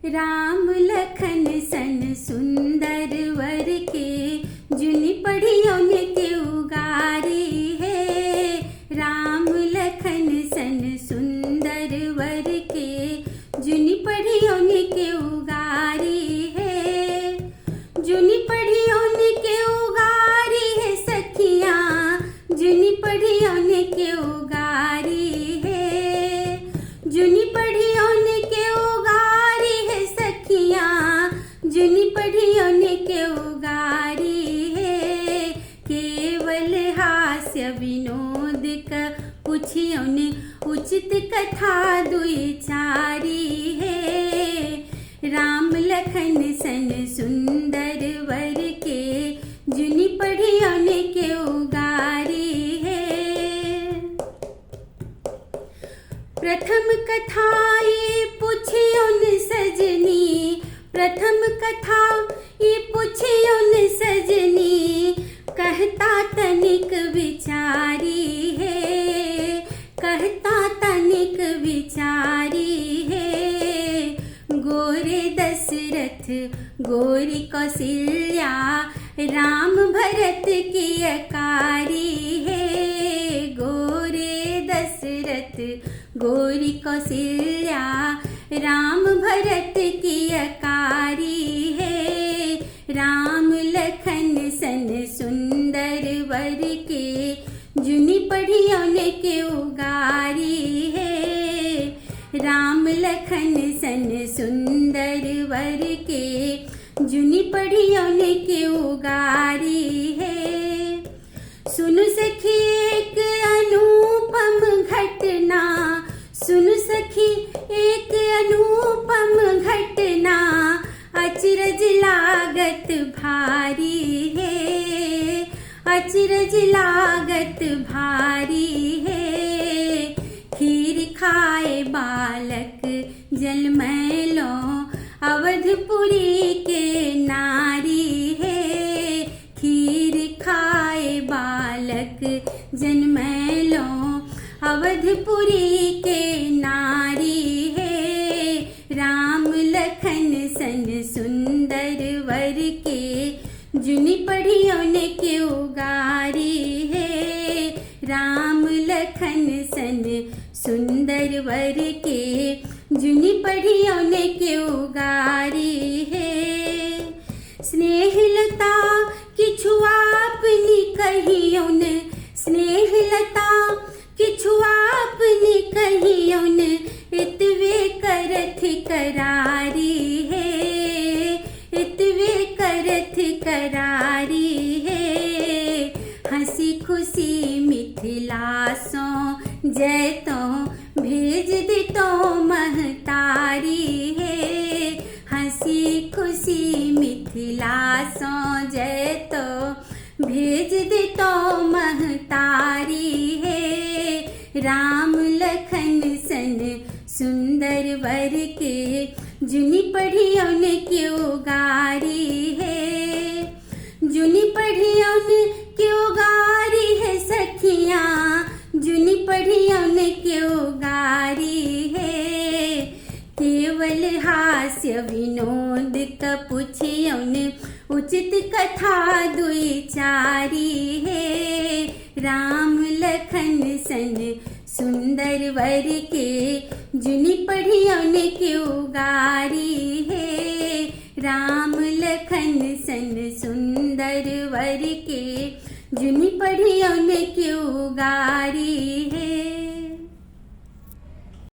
राम लखन सन सुंदर वर के, जुनि पढ़ियो नित्य उगारी है। राम लखन सन सुंदर वर के, जुनि पढ़ियो नित्य उगारी है। जुनि पढ़ियो नित्य उगारी है सखियाँ, जुनि पढ़ियो नित्य उगारी है। जुनि पढ़ियो नित्य उगारी है सखियाँ, जुनि पढ़ियो नित्य उगारी है। केवल हास्य विनोद क पुछियो ने, उचित कथा दुई चारी है। राम लखन सन सुंदर वर के, जुनि पढ़ियो नित्य उगारी है। प्रथम कथा ये पुछियो न सजनी, प्रथम कथा ये पुछियो न सजनी, कहता तनिक विचारी है, कहता तनिक विचारी है। गोरे दशरथ गोरी कौशल्या, राम भरत की अकारी है। गोरे दशरथ गोरी कौशल्या, राम भरत की अकारी है। राम लखन सन सुंदर वर के, जुनि पढ़ियो नित्य उगारी है। राम लखन सन सुंदर वर के, जुनि पढ़ियो नित्य उगारी है। सुन सखी एक अनुपम घटना, सुन सखी एक अनुपम घटना, अचरज लागत भारी है, अचरज लागत भारी है। खीर खाए बालक जलमैलो, अवधपुरी के नारी है। खीर खाए बालक जन्मैलो, अवधपुरी के नारी है। राम लखन सन सुंदर वर के, जुनि पढ़ियो नित्य उगारी है। राम लखन सन सुंदर वर के, जुनि पढ़ियो नित्य उगारी है। स्नेहलता किछु आपनी कहियो न, स्नेहलता किछु आपनी कहियो न, इतवे करथ करारी है, इतवे करथ करारी है। हंसी खुशी मिथिला सो जैतो, भेज दितो महतारी है। हंसी खुशी मिथिला सो जैतो, भेज दितो महतारी है। राम लखन सन सुंदर वर के, जुनि पढ़ियो नित्य उगारी है। जुनि पढ़ियो नित्य उगारी है सखियाँ, जुनि पढ़ियो नित्य उगारी है। केवल हास्य विनोद क पुछियो न, उचित कथा दुई चारी है। राम लखन सन सुंदर वर के, जुनि पढ़ियो नित्य उगारी है। राम लखन सन सुंदर वर के, जुनि पढ़ियो नित्य उगारी है।